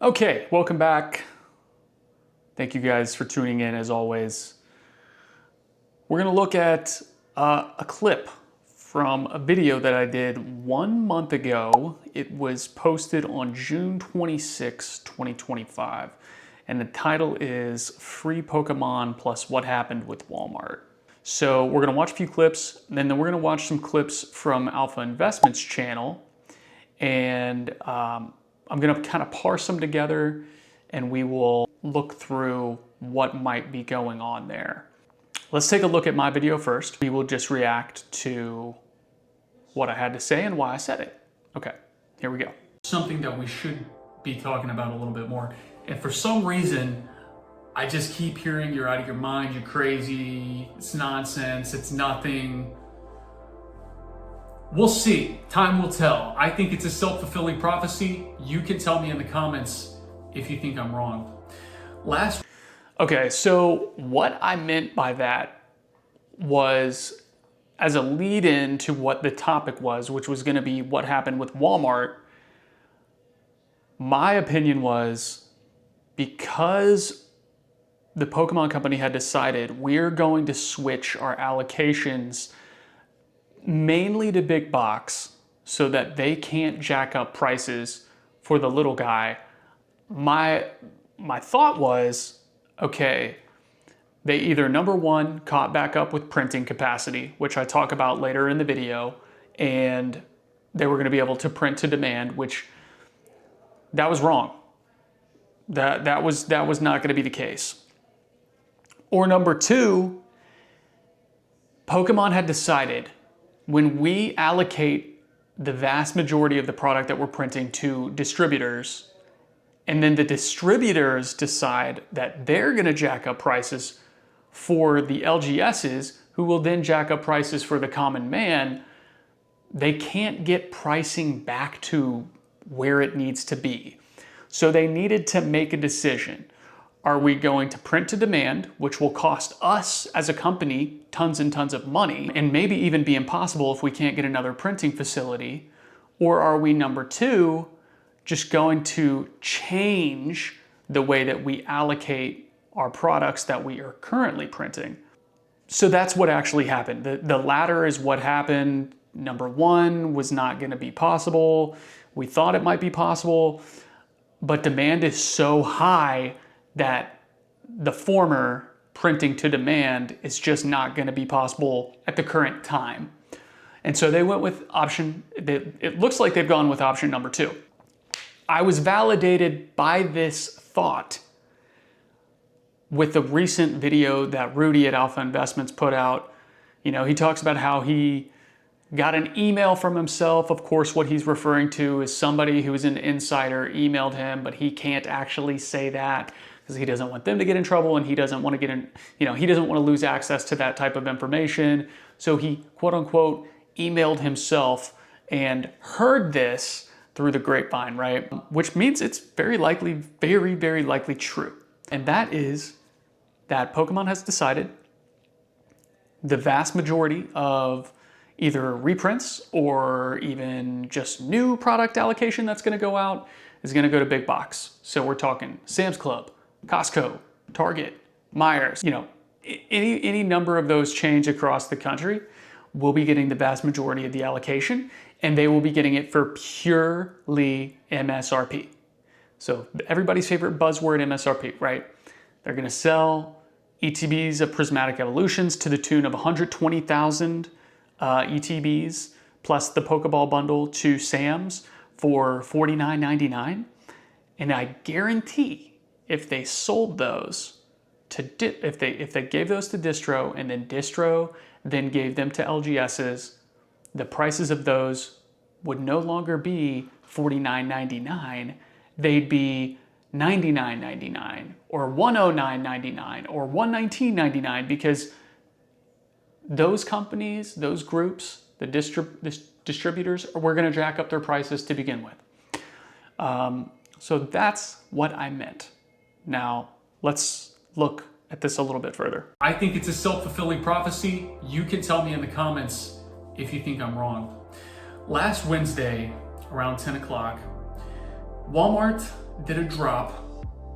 Okay, welcome back. Thank you guys for tuning in as always. We're gonna look at a clip from a video that I did 1 month ago. It was posted on June 26, 2025. And the title is Free Pokemon plus What Happened with Walmart. So we're gonna watch a few clips, and then we're gonna watch some clips from Alpha Investments channel. And I'm gonna kind of parse them together and we will look through what might be going on there. Let's take a look at my video first. We will just react to what I had to say and why I said it. Okay, here we go. Something that we should be talking about a little bit more. And for some reason, I just keep hearing you're out of your mind, you're crazy, it's nonsense, it's nothing. We'll see, time will tell. I think it's a self-fulfilling prophecy. You can tell me in the comments if you think I'm wrong. Okay, so what I meant by that was as a lead-in to what the topic was, which was gonna be what happened with Walmart. My opinion was because the Pokemon Company had decided we're going to switch our allocations mainly to big box so that they can't jack up prices for the little guy. My thought was, okay, they either number one, caught back up with printing capacity, which I talk about later in the video, and they were gonna be able to print to demand, which that was wrong. That was not gonna be the case. Or number two, Pokemon had decided when we allocate the vast majority of the product that we're printing to distributors, and then the distributors decide that they're gonna jack up prices for the LGSs, who will then jack up prices for the common man, they can't get pricing back to where it needs to be. So they needed to make a decision. Are we going to print to demand, which will cost us as a company tons and tons of money, and maybe even be impossible if we can't get another printing facility? Or are we, number two, just going to change the way that we allocate our products that we are currently printing? So that's what actually happened. The latter is what happened. Number one was not gonna be possible. We thought it might be possible, but demand is so high that the former, printing to demand, is just not gonna be possible at the current time. And so they went with option, it looks like they've gone with option number two. I was validated by this thought with the recent video that Rudy at Alpha Investments put out. You know, he talks about how he got an email from himself. Of course, what he's referring to is somebody who is an insider emailed him, but he can't actually say that because he doesn't want them to get in trouble and he doesn't want to get in, he doesn't want to lose access to that type of information. So he, quote unquote, emailed himself and heard this through the grapevine, right? Which means it's very likely, very, very likely true. And that is that Pokemon has decided the vast majority of either reprints or even just new product allocation that's gonna go out is gonna go to big box. So we're talking Sam's Club, Costco, Target, Myers, any number of those chains across the country will be getting the vast majority of the allocation, and they will be getting it for purely MSRP. So everybody's favorite buzzword, MSRP, right? They're gonna sell ETBs of Prismatic Evolutions to the tune of 120,000 ETBs plus the Pokeball bundle to Sam's for $49.99. And I guarantee if they sold those to, if they gave those to Distro and then Distro then gave them to LGSs, the prices of those would no longer be $49.99. They'd be $99.99 or $109.99 or $119.99 because those companies, those groups, the distributors, we're gonna jack up their prices to begin with. So that's what I meant. Now, let's look at this a little bit further. I think it's a self-fulfilling prophecy. You can tell me in the comments if you think I'm wrong. Last Wednesday, around 10 o'clock, Walmart did a drop.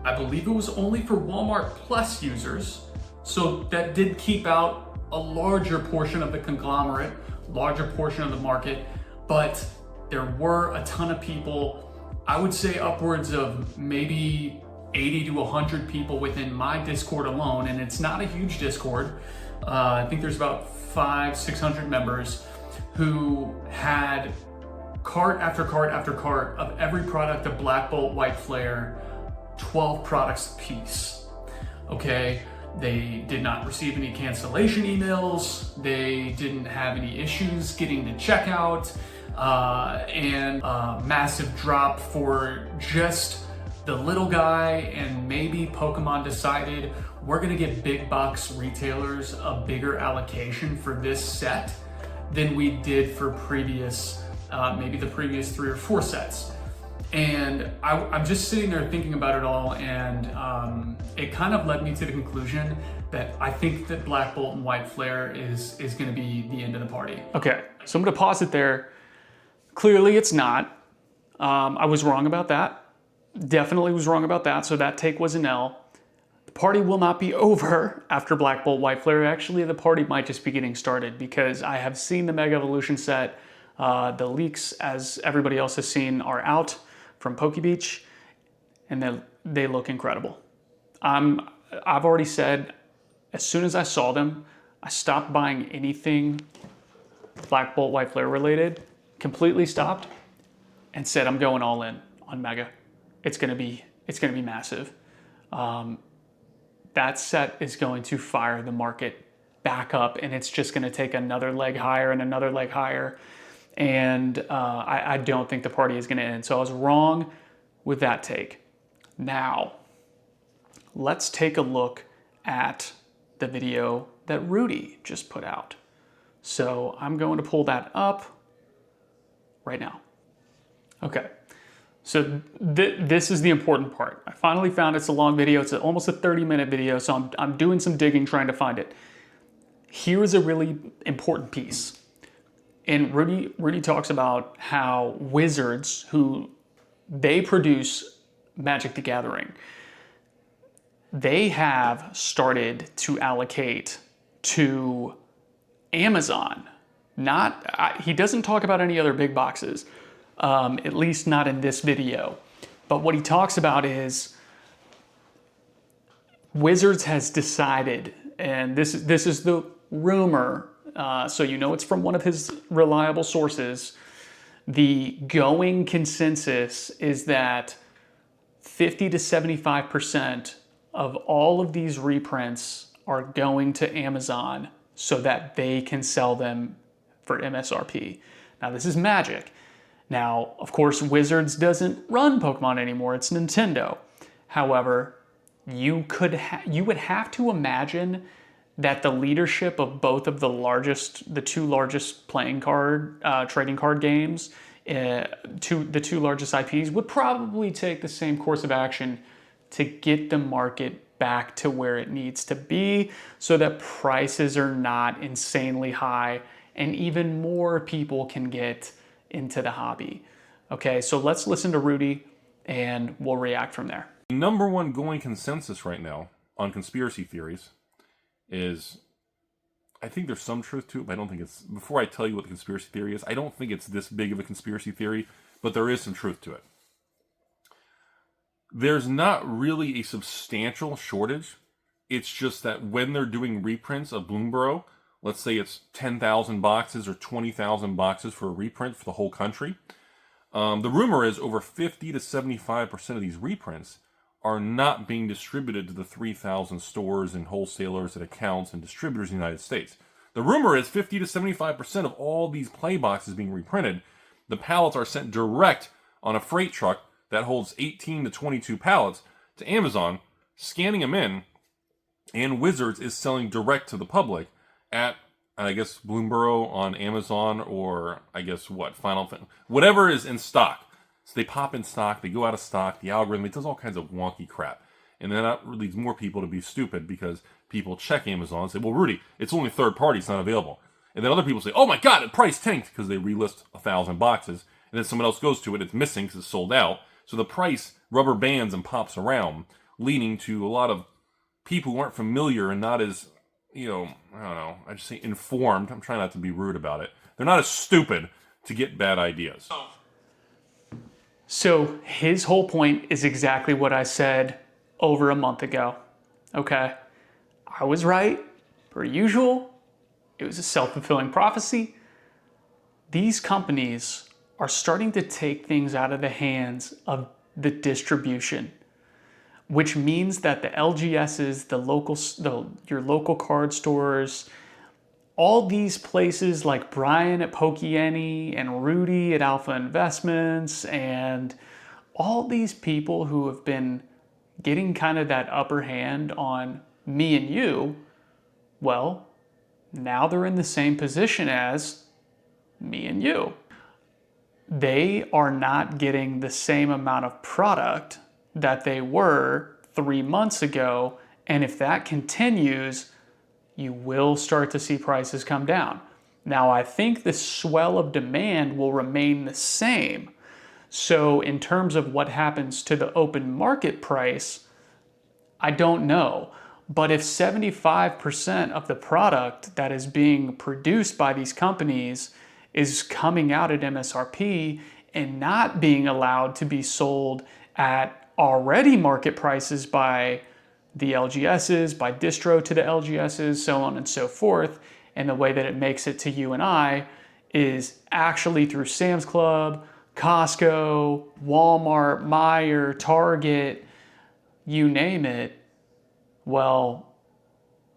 I believe it was only for Walmart Plus users. So that did keep out a larger portion of the conglomerate, larger portion of the market, but there were a ton of people, I would say upwards of maybe 80 to 100 people within my Discord alone, and it's not a huge Discord. I think there's about 600 members who had cart after cart after cart of every product of Black Bolt White Flare, 12 products a piece. Okay, they did not receive any cancellation emails, they didn't have any issues getting to checkout, and a massive drop for just the little guy, and maybe Pokemon decided we're gonna give big box retailers a bigger allocation for this set than we did for previous, maybe the previous 3 or 4 sets. And I'm just sitting there thinking about it all, and it kind of led me to the conclusion that I think that Black Bolt and White Flare is going to be the end of the party. Okay, so I'm going to pause it there. Clearly it's not. I was wrong about that. Definitely was wrong about that, so that take was an L. The party will not be over after Black Bolt White Flare. Actually, the party might just be getting started, because I have seen the Mega Evolution set. The leaks, as everybody else has seen, are out from PokeBeach, and they look incredible. I've already said, as soon as I saw them, I stopped buying anything Black Bolt White Flare related, completely stopped, and said I'm going all in on Mega. It's gonna be massive. That set is going to fire the market back up, and it's just gonna take another leg higher and another leg higher. And I don't think the party is going to end. So I was wrong with that take. Now, let's take a look at the video that Rudy just put out. So I'm going to pull that up right now. Okay, so this is the important part. I finally found it's a long video. It's almost a 30-minute video, so I'm doing some digging trying to find it. Here is a really important piece. And Rudy talks about how Wizards, who they produce Magic the Gathering, they have started to allocate to Amazon. He doesn't talk about any other big boxes, at least not in this video. But what he talks about is Wizards has decided, and this is the rumor, so you know it's from one of his reliable sources. The going consensus is that 50 to 75% of all of these reprints are going to Amazon so that they can sell them for MSRP. Now this is Magic. Now, of course, Wizards doesn't run Pokemon anymore, it's Nintendo. However, you would have to imagine that the leadership of both of the two largest trading card games, the two largest IPs, would probably take the same course of action to get the market back to where it needs to be so that prices are not insanely high and even more people can get into the hobby. Okay, so let's listen to Rudy and we'll react from there. The number one going consensus right now on conspiracy theories is, I think there's some truth to it, but I don't think it's, before I tell you what the conspiracy theory is, I don't think it's this big of a conspiracy theory, but there is some truth to it. There's not really a substantial shortage. It's just that when they're doing reprints of Bloomborough, let's say it's 10,000 boxes or 20,000 boxes for a reprint for the whole country, the rumor is over 50 to 75% of these reprints are not being distributed to the 3,000 stores and wholesalers and accounts and distributors in the United States. The rumor is 50 to 75% of all these play boxes being reprinted, the pallets are sent direct on a freight truck that holds 18 to 22 pallets to Amazon, scanning them in, and Wizards is selling direct to the public at, I guess, Bloomborough on Amazon, or I guess whatever is in stock. So they pop in stock, they go out of stock, the algorithm, it does all kinds of wonky crap. And then that leads more people to be stupid because people check Amazon and say, well, Rudy, it's only third party, it's not available. And then other people say, oh my God, the price tanked, because they relist 1,000 boxes. And then someone else goes to it, it's missing because it's sold out. So the price rubber bands and pops around, leading to a lot of people who aren't familiar and not as, I don't know, I just say informed. I'm trying not to be rude about it. They're not as stupid to get bad ideas. So his whole point is exactly what I said over a month ago. Okay. I was right, per usual. It was a self-fulfilling prophecy. These companies are starting to take things out of the hands of the distribution, which means that the LGSs, your local card stores, all these places like Brian at Pokieni and Rudy at Alpha Investments, and all these people who have been getting kind of that upper hand on me and you, well, now they're in the same position as me and you. They are not getting the same amount of product that they were 3 months ago. And if that continues, you will start to see prices come down. Now, I think the swell of demand will remain the same. So in terms of what happens to the open market price, I don't know. But if 75% of the product that is being produced by these companies is coming out at MSRP and not being allowed to be sold at already market prices by the LGSs, by distro to the LGSs, so on and so forth, and the way that it makes it to you and I is actually through Sam's Club, Costco, Walmart, Meijer, Target, you name it, well,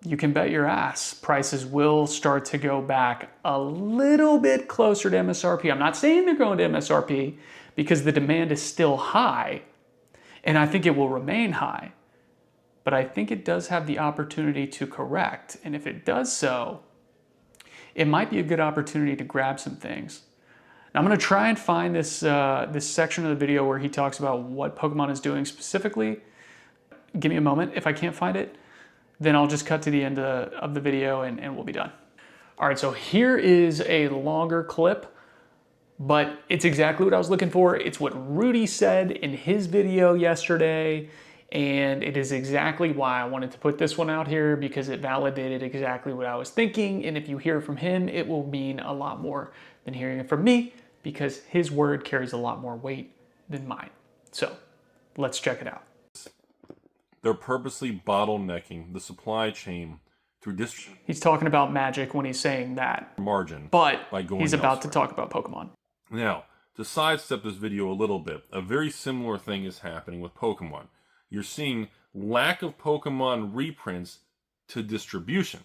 you can bet your ass prices will start to go back a little bit closer to MSRP. I'm not saying they're going to MSRP because the demand is still high, and I think it will remain high. But I think it does have the opportunity to correct. And if it does so, it might be a good opportunity to grab some things. Now, I'm going to try and find this section of the video where he talks about what Pokemon is doing specifically. Give me a moment. If I can't find it, then I'll just cut to the end of the video and we'll be done. All right, so here is a longer clip, but it's exactly what I was looking for. It's what Rudy said in his video yesterday, and it is exactly why I wanted to put this one out here, because it validated exactly what I was thinking. And if you hear from him, it will mean a lot more than hearing it from me, because his word carries a lot more weight than mine. So let's check it out. They're purposely bottlenecking the supply chain through distribution. He's talking about Magic when he's saying that Margin. But by going he's about elsewhere. to talk about Pokemon. Now, to sidestep this video a little bit, a very similar thing is happening with Pokemon. You're seeing lack of Pokemon reprints to distribution.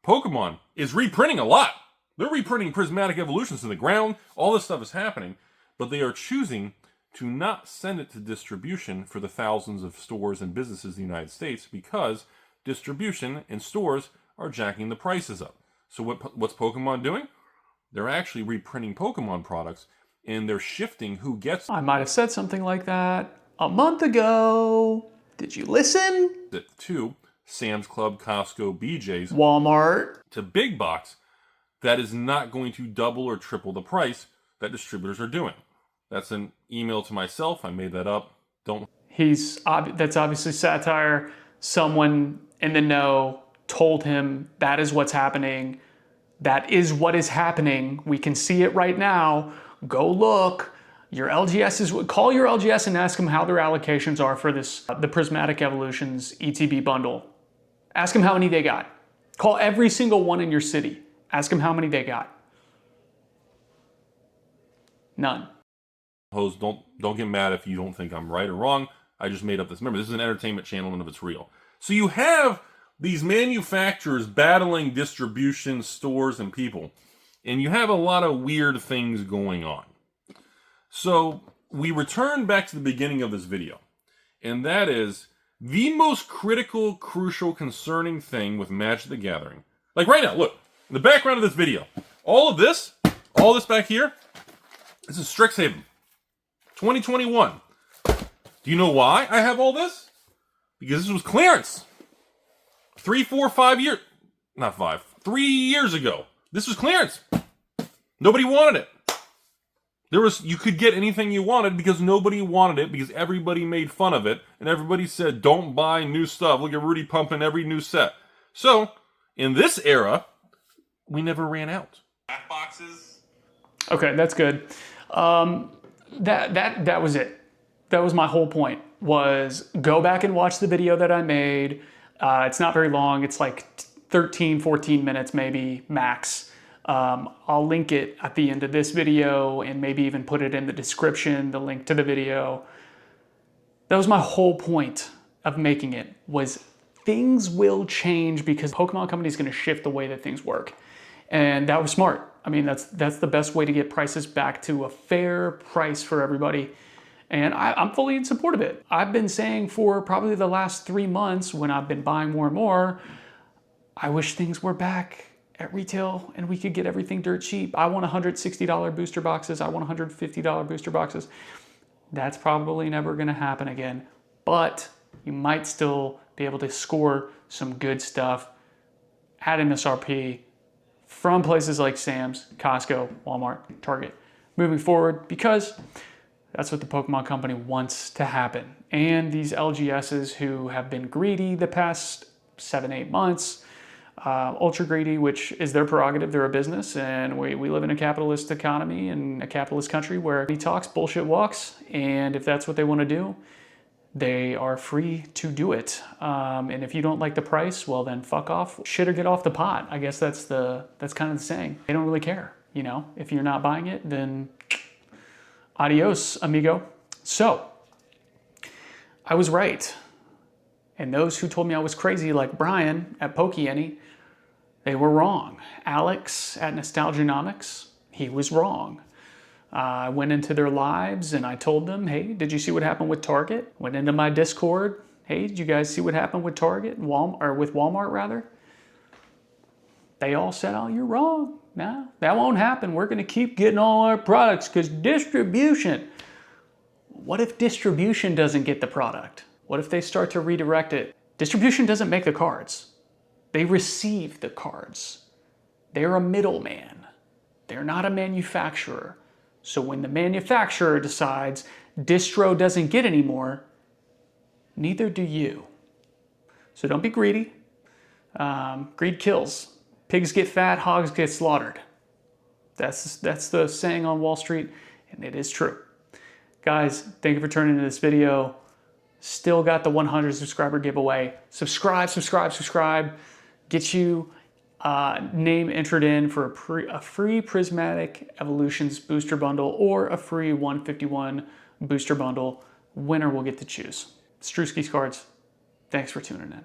Pokemon is reprinting a lot. They're reprinting Prismatic Evolutions to the ground. All this stuff is happening, but they are choosing to not send it to distribution for the thousands of stores and businesses in the United States, because distribution and stores are jacking the prices up. So what's Pokemon doing? They're actually reprinting Pokemon products, and they're shifting who gets I might have said something like that a month ago. Did you listen? it to Sam's Club, Costco, BJ's, Walmart. to big box. That is not going to double or triple the price that distributors are doing. That's an email to myself. I made that up. That's obviously satire. Someone in the know told him that is what's happening. That is what is happening. We can see it right now. Go look. Your LGSs, call your LGS and ask them how their allocations are for this, the Prismatic Evolutions ETB bundle. Ask them how many they got. Call every single one in your city. Ask them how many they got. None. Don't get mad if you don't think I'm right or wrong. I just made up this. Remember, this is an entertainment channel, none of it's real. So you have these manufacturers battling distribution, stores, and people. And you have a lot of weird things going on. So we return back to the beginning of this video. And that is the most critical, crucial, concerning thing with Magic the Gathering. Like right now, look, in the background of this video, all this back here, this is Strixhaven. 2021. Do you know why I have all this? Because this was clearance. 3 years ago. This was clearance. Nobody wanted it. You could get anything you wanted because nobody wanted it, because everybody made fun of it, and everybody said, don't buy new stuff. Look at Rudy pumping every new set. So, in this era, we never ran out. Back boxes. Okay, that's good. That was it. That was my whole point, was go back and watch the video that I made. It's not very long. It's like 13, 14 minutes maybe, max. I'll link it at the end of this video and maybe even put it in the description, the link to the video. That was my whole point of making it, was things will change because Pokemon Company is going to shift the way that things work. And that was smart. I mean, that's the best way to get prices back to a fair price for everybody. And I'm fully in support of it. I've been saying for probably the last 3 months, when I've been buying more and more, I wish things were back at retail and we could get everything dirt cheap. I want $160 booster boxes. I want $150 booster boxes. That's probably never gonna happen again, but you might still be able to score some good stuff at MSRP from places like Sam's, Costco, Walmart, Target moving forward, because that's what the Pokemon Company wants to happen. And these LGSs who have been greedy the past 7-8 months, ultra greedy, which is their prerogative, they're a business, and we live in a capitalist economy and a capitalist country where he talks, bullshit walks, and if that's what they want to do, they are free to do it. And if you don't like the price, well then fuck off, shit or get off the pot. I guess that's kind of the saying. They don't really care, you know? If you're not buying it, then adios, amigo. So, I was right. And those who told me I was crazy, like Brian at Pokeyenny, they were wrong. Alex at Nostalgianomics, he was wrong. I went into their lives and I told them, hey, did you see what happened with Target? Went into my Discord, hey, did you guys see what happened with Target, with Walmart rather? They all said, oh, you're wrong. No, that won't happen. We're gonna keep getting all our products because distribution. What if distribution doesn't get the product? What if they start to redirect it? Distribution doesn't make the cards. They receive the cards. They're a middleman. They're not a manufacturer. So when the manufacturer decides distro doesn't get any more, neither do you. So don't be greedy. Greed kills. Pigs get fat, hogs get slaughtered. That's the saying on Wall Street, and it is true. Guys, thank you for turning to this video. Still got the 100 subscriber giveaway. Subscribe. Get you name entered in for a free Prismatic Evolutions booster bundle or a free 151 booster bundle. Winner will get to choose. Strewski's Cards. Thanks for tuning in.